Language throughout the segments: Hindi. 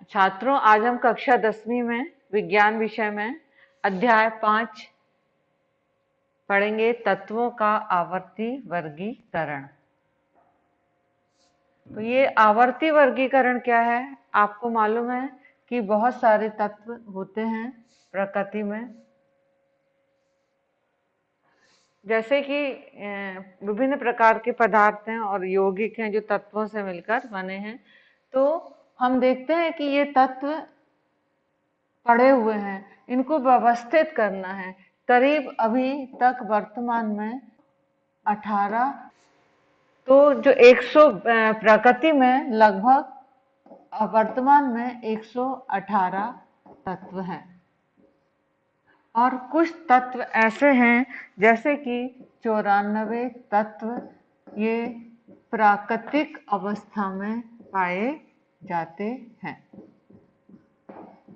छात्रों, आज हम कक्षा 10वीं में विज्ञान विषय में अध्याय 5 पढ़ेंगे, तत्वों का आवर्ती वर्गीकरण। तो ये आवर्ती वर्गीकरण क्या है? आपको मालूम है कि बहुत सारे तत्व होते हैं प्रकृति में, जैसे कि विभिन्न प्रकार के पदार्थ हैं और यौगिक हैं जो तत्वों से मिलकर बने हैं। तो हम देखते हैं कि ये तत्व पड़े हुए हैं, इनको व्यवस्थित करना है। करीब अभी तक वर्तमान में 18, तो जो 100 प्रकृति में लगभग वर्तमान में 118 तत्व हैं। और कुछ तत्व ऐसे हैं जैसे कि 94 तत्व ये प्राकृतिक अवस्था में पाए जाते हैं,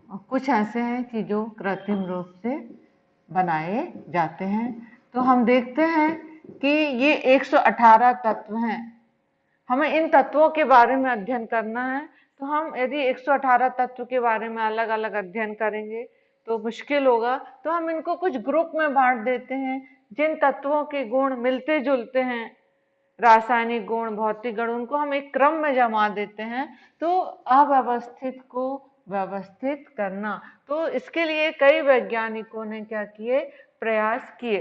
और कुछ ऐसे हैं कि जो कृत्रिम रूप से बनाए जाते हैं। तो हम देखते हैं कि ये 118 तत्व हैं। हमें इन तत्वों के बारे में अध्ययन करना है। तो हम यदि 118 तत्व के बारे में अलग अलग अध्ययन करेंगे तो मुश्किल होगा। तो हम इनको कुछ ग्रुप में बांट देते हैं। जिन तत्वों के गुण मिलते जुलते हैं, रासायनिक गुण, भौतिक गुण, उनको हम एक क्रम में जमा देते हैं। तो अव्यवस्थित को व्यवस्थित करना, तो इसके लिए कई वैज्ञानिकों ने क्या किए, प्रयास किए।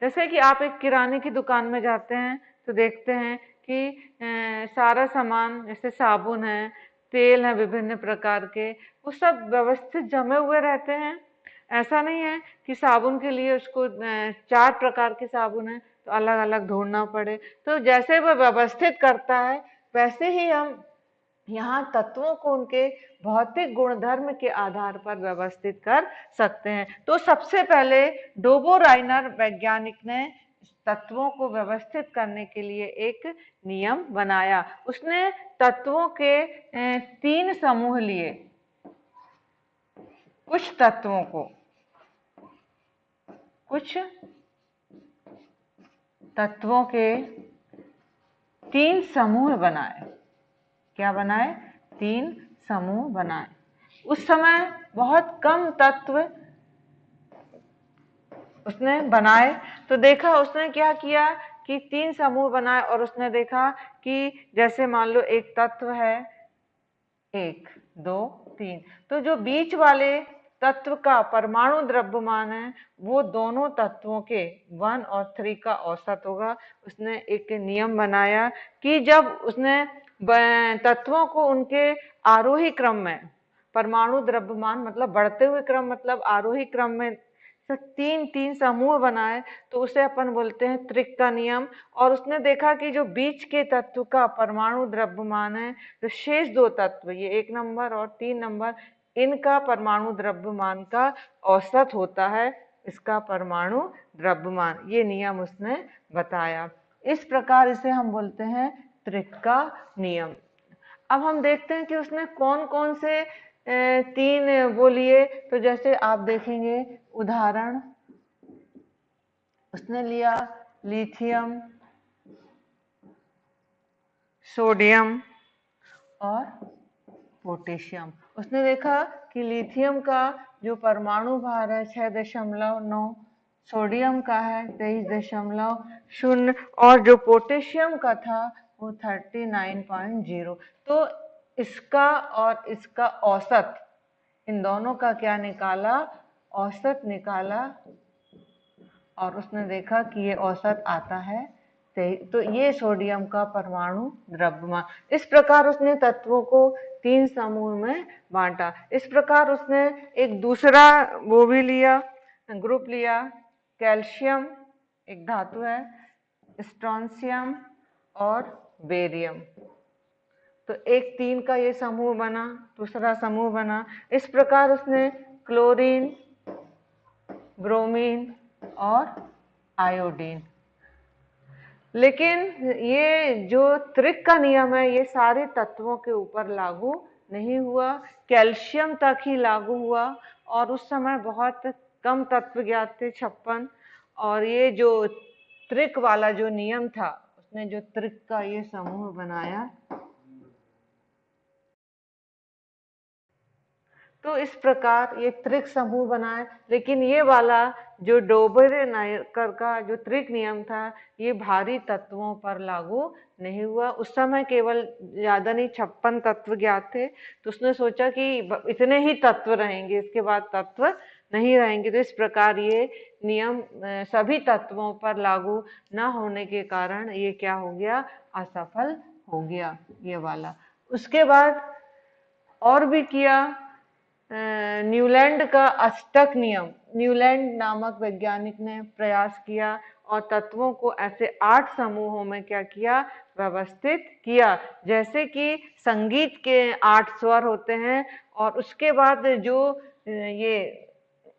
जैसे कि आप एक किराने की दुकान में जाते हैं तो देखते हैं कि सारा सामान, जैसे साबुन है, तेल है विभिन्न प्रकार के, वो सब व्यवस्थित जमे हुए रहते हैं। ऐसा नहीं है कि साबुन के लिए उसको 4 प्रकार के साबुन है तो अलग अलग ढूंढना पड़े। तो जैसे वह व्यवस्थित करता है वैसे ही हम यहाँ तत्वों को उनके भौतिक गुणधर्म के आधार पर व्यवस्थित कर सकते हैं। तो सबसे पहले डोबो राइनर वैज्ञानिक ने तत्वों को व्यवस्थित करने के लिए एक नियम बनाया। उसने तत्वों के 3 समूह लिए। कुछ तत्वों के 3 समूह बनाए। क्या बनाए? 3 समूह बनाए। उस समय बहुत कम तत्व उसने बनाए। तो देखा उसने क्या किया कि 3 समूह बनाए, और उसने देखा कि जैसे मान लो एक तत्व है 1, 2, 3, तो जो बीच वाले तत्व का परमाणु द्रव्यमान है वो दोनों तत्वों के 1 और 3 का औसत होगा। उसने एक नियम बनाया कि जब उसने तत्वों को उनके आरोही क्रम में, परमाणु द्रव्यमान मतलब बढ़ते हुए क्रम, मतलब आरोही क्रम में 3 समूह बनाए, तो उसे अपन बोलते हैं त्रिक का नियम। और उसने देखा कि जो बीच के तत्व का परमाणु द्रव्यमान है, तो शेष 2 तत्व, ये 1 नंबर और 3 नंबर, इनका परमाणु द्रव्यमान का औसत होता है इसका परमाणु द्रव्यमान। ये नियम उसने बताया। इस प्रकार इसे हम बोलते हैं त्रिक का नियम। अब हम देखते हैं कि उसने कौन कौन से 3 वो लिए। तो जैसे आप देखेंगे उदाहरण, उसने लिया लिथियम, सोडियम और पोटेशियम। उसने देखा कि लिथियम का जो परमाणु भार है 6.9, सोडियम का है 23.0, और जो पोटेशियम का था वो 39.0। तो इसका और इसका औसत, इन दोनों का क्या निकाला, औसत निकाला, और उसने देखा कि ये औसत आता है। तो ये सोडियम का परमाणु द्रव्यमान। इस प्रकार उसने तत्वों को 3 समूह में बांटा। इस प्रकार उसने एक दूसरा वो भी लिया, ग्रुप लिया, कैल्शियम एक धातु है, स्ट्रोंशियम और बेरियम। तो एक 3 का ये समूह बना, दूसरा समूह बना। इस प्रकार उसने क्लोरीन, ब्रोमीन और आयोडीन। लेकिन ये जो त्रिक का नियम है ये सारे तत्वों के ऊपर लागू नहीं हुआ, कैल्शियम तक ही लागू हुआ, और उस समय बहुत कम तत्व ज्ञात थे, 56। और ये जो त्रिक वाला जो नियम था, उसने जो त्रिक का ये समूह बनाया, तो इस प्रकार ये त्रिक समूह बनाए। लेकिन ये वाला जो डोबरेनेकर का जो त्रिक नियम था ये भारी तत्वों पर लागू नहीं हुआ। उस समय केवल ज्यादा नहीं 56 तत्व ज्ञात थे, तो उसने सोचा कि इतने ही तत्व रहेंगे, इसके बाद तत्व नहीं रहेंगे। तो इस प्रकार ये नियम सभी तत्वों पर लागू न होने के कारण ये क्या हो गया, असफल हो गया ये वाला। उसके बाद और भी किया न्यूलैंड का अष्टक नियम। न्यूलैंड नामक वैज्ञानिक ने प्रयास किया और तत्वों को ऐसे 8 समूहों में क्या किया, व्यवस्थित किया। जैसे कि संगीत के 8 स्वर होते हैं और उसके बाद जो ये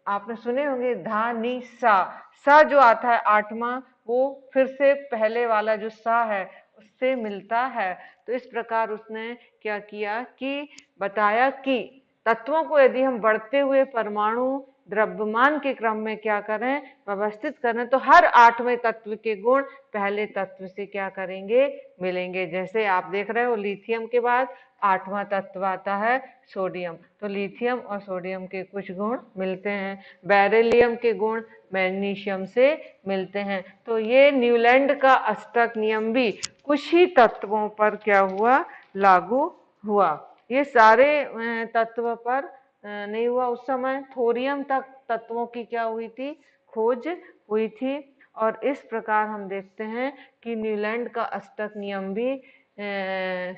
आपने सुने होंगे धा नी सा, सा जो आता है 8वां, वो फिर से पहले वाला जो सा है उससे मिलता है। तो इस प्रकार उसने क्या किया कि बताया कि तत्वों को यदि हम बढ़ते हुए परमाणु द्रव्यमान के क्रम में क्या करें, व्यवस्थित करें, तो हर 8वें तत्व के गुण पहले तत्व से क्या करेंगे, मिलेंगे। जैसे आप देख रहे हो लिथियम के बाद 8वां तत्व आता है सोडियम, तो लिथियम और सोडियम के कुछ गुण मिलते हैं। बेरिलियम के गुण मैग्नीशियम से मिलते हैं। तो ये न्यूलैंड का अष्टक नियम भी कुछ ही तत्वों पर क्या हुआ, लागू हुआ। ये सारे तत्व पर नहीं हुआ। उस समय थोरियम तक तत्वों की क्या हुई थी, खोज हुई थी। और इस प्रकार हम देखते हैं कि न्यूलैंड का अष्टक नियम भी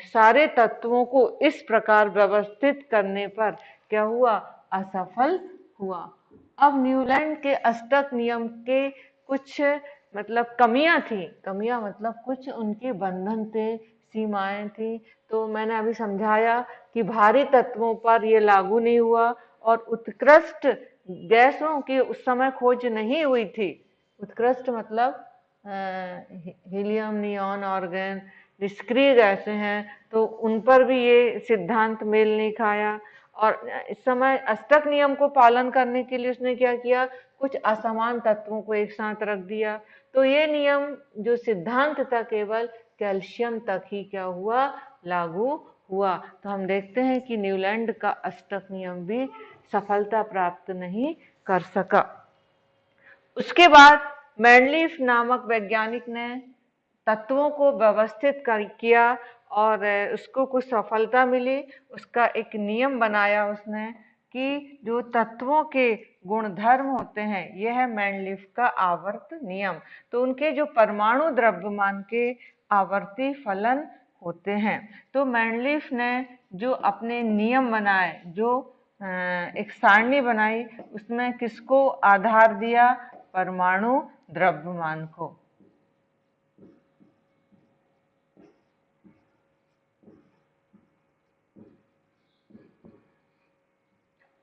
सारे तत्वों को इस प्रकार व्यवस्थित करने पर क्या हुआ, असफल हुआ। अब न्यूलैंड के अष्टक नियम के कुछ मतलब कमियां थी, कमियां मतलब कुछ उनके बंधन थे, सीमाएं थी। तो मैंने अभी समझाया कि भारी तत्वों पर यह लागू नहीं हुआ और उत्कृष्ट गैसों की उस समय खोज नहीं हुई थी। उत्कृष्ट मतलब हीलियम, नियॉन, ऑर्गन, निष्क्रिय गैसें हैं, तो उन पर भी ये सिद्धांत मेल नहीं खाया। और इस समय अष्टक नियम को पालन करने के लिए उसने क्या किया, कुछ असमान तत्वों को एक साथ रख दिया। तो ये नियम जो सिद्धांत था केवल कैल्शियम तक ही क्या हुआ, लागू हुआ। तो हम देखते हैं कि न्यूलैंड का अष्टक नियम भी सफलता प्राप्त नहीं कर सका। उसके बाद मैंडलीफ नामक वैज्ञानिक ने तत्वों को व्यवस्थित किया और उसको कुछ सफलता मिली। उसका एक नियम बनाया उसने कि जो तत्वों के गुणधर्म होते हैं, यह है मैंडलीफ का आवर्त नियम। तो उनके जो परमाणु द्रव्यमान के आवर्ती फलन होते हैं। तो मैंडलीफ ने जो अपने नियम बनाए, जो एक सारणी बनाई, उसमें किसको आधार दिया, परमाणु द्रव्यमान को।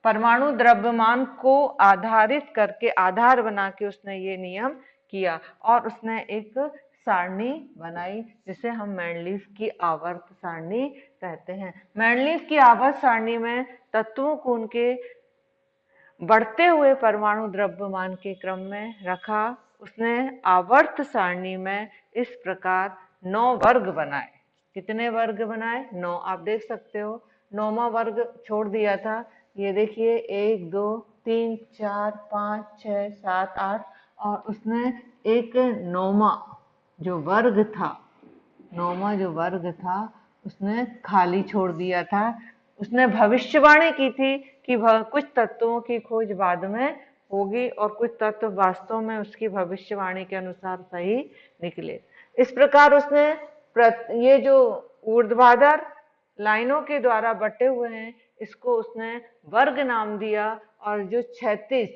परमाणु द्रव्यमान को आधारित करके, आधार बना के उसने ये नियम किया और उसने एक सारणी बनाई जिसे हम मैंडलीफ की आवर्त सारणी कहते हैं। मैंडलीफ की आवर्त सारणी में तत्वों को उनके बढ़ते हुए परमाणु द्रव्यमान के क्रम में रखा। उसने आवर्त सारणी में इस प्रकार 9 वर्ग बनाए। कितने वर्ग बनाए, 9। आप देख सकते हो 9वां वर्ग छोड़ दिया था। ये देखिए 1 2 3 4 5 6 7 8 और उसने एक 9वां जो वर्ग था, 9वां जो वर्ग था उसने खाली छोड़ दिया था। उसने भविष्यवाणी की थी कि कुछ तत्वों की खोज बाद में होगी और कुछ तत्व वास्तव में उसकी भविष्यवाणी के अनुसार सही निकले। इस प्रकार उसने ये जो ऊर्ध्वाधर लाइनों के द्वारा बटे हुए हैं, इसको उसने वर्ग नाम दिया। और जो 36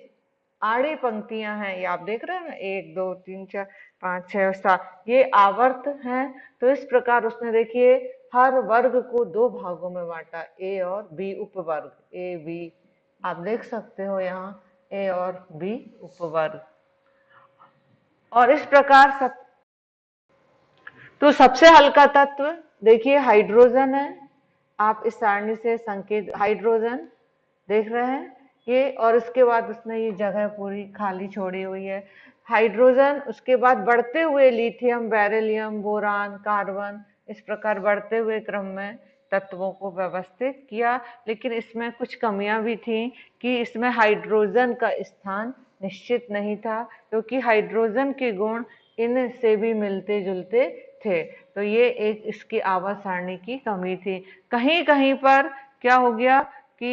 आड़ी पंक्तियां हैं, ये आप देख रहे हैं ना, 1 2 3 4 5 6 और 7, ये आवर्त हैं। तो इस प्रकार उसने देखिए हर वर्ग को 2 भागों में बांटा, ए और बी उपवर्ग, ए बी आप देख सकते हो यहाँ, ए और बी उपवर्ग। और इस प्रकार तो सबसे हल्का तत्व देखिए हाइड्रोजन है। आप इस सारणी से संकेत हाइड्रोजन देख रहे हैं ये, और इसके बाद उसने ये जगह पूरी खाली छोड़ी हुई है। हाइड्रोजन, उसके बाद बढ़ते हुए लिथियम, बेरिलियम, बोरान, कार्बन, इस प्रकार बढ़ते हुए क्रम में तत्वों को व्यवस्थित किया, लेकिन इसमें कुछ कमियां भी थी कि इसमें हाइड्रोजन का स्थान निश्चित नहीं था, क्योंकि हाइड्रोजन के गुण इनसे भी मिलते जुलते थे। तो ये एक इसकी आवर्त सारणी की कमी थी। कहीं कहीं पर क्या हो गया कि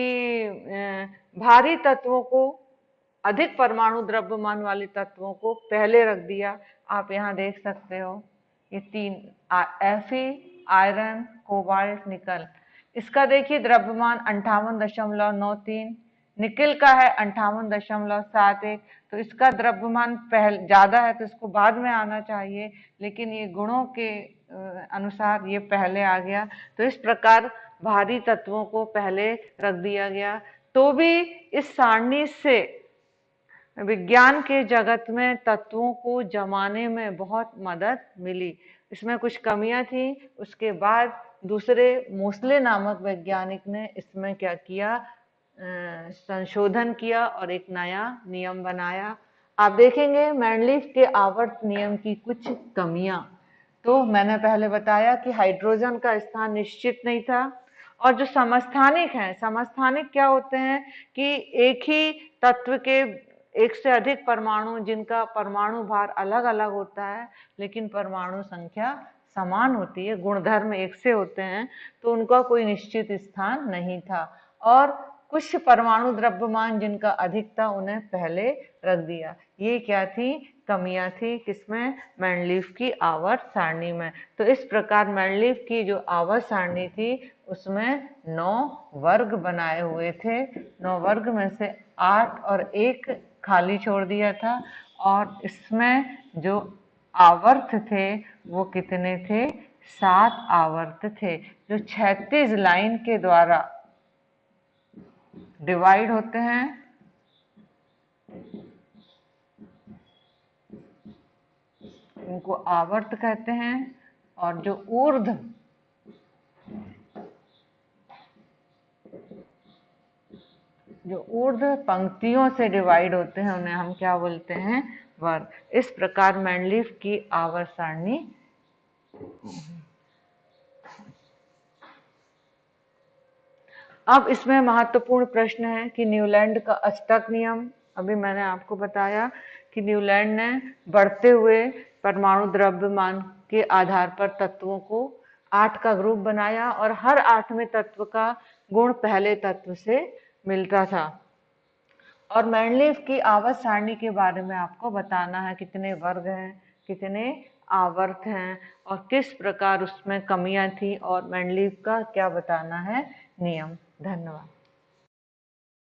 भारी तत्वों को, अधिक परमाणु द्रव्यमान वाले तत्वों को पहले रख दिया। आप यहाँ देख सकते हो ये तीन, Fe, आयरन, कोबाल्ट, निकल। इसका देखिए द्रव्यमान 58.93, निकिल का है 58.71। तो इसका द्रव्यमान पहले ज्यादा है तो इसको बाद में आना चाहिए, लेकिन ये गुणों के अनुसार ये पहले आ गया। तो इस प्रकार भारी तत्वों को पहले रख दिया गया। तो भी इस सारणी से विज्ञान के जगत में तत्वों को जमाने में बहुत मदद मिली। इसमें कुछ कमियां थी, उसके बाद दूसरे मोसले नामक वैज्ञानिक ने इसमें क्या किया, संशोधन किया और एक नया नियम बनाया। आप देखेंगे मैंडलीफ के आवर्त नियम की कुछ कमियां। तो मैंने पहले बताया कि हाइड्रोजन का स्थान निश्चित नहीं था, और जो समस्थानिक हैं, समस्थानिक क्या होते हैं कि एक ही तत्व के एक से अधिक परमाणु जिनका परमाणु भार अलग अलग होता है लेकिन परमाणु संख्या समान होती है, गुणधर्म एक से होते हैं, तो उनका कोई निश्चित स्थान नहीं था। और कुछ परमाणु द्रव्यमान जिनका अधिक था उन्हें पहले रख दिया। ये क्या थी, कमियां थी किसमें, मैंडलीफ की आवर्त सारणी में। तो इस प्रकार मैंडलीफ की जो आवर्त सारणी थी उसमें 9 वर्ग बनाए हुए थे। 9 वर्ग में से 8 और 1 खाली छोड़ दिया था, और इसमें जो आवर्त थे वो कितने थे, 7 आवर्त थे, जो 36 लाइन के द्वारा डिवाइड होते हैं। इनको आवर्त कहते हैं। और जो ऊर्ध्व पंक्तियों से डिवाइड होते हैं उन्हें हम क्या बोलते हैं, वर्ग। इस प्रकार मैंडलीफ की आवर्त सारणी। अब इसमें महत्वपूर्ण प्रश्न है कि न्यूलैंड का अष्टक नियम, अभी मैंने आपको बताया कि न्यूलैंड ने बढ़ते हुए परमाणु द्रव्यमान के आधार पर तत्वों को 8 का ग्रुप बनाया और हर 8वें तत्व का गुण पहले तत्व से मिलता था। और मैंडलीफ की आवर्त सारणी के बारे में आपको बताना है, कितने वर्ग हैं, कितने आवर्त हैं और किस प्रकार उसमें कमियां थी, और मैंडलीफ का क्या बताना है नियम। धन्यवाद।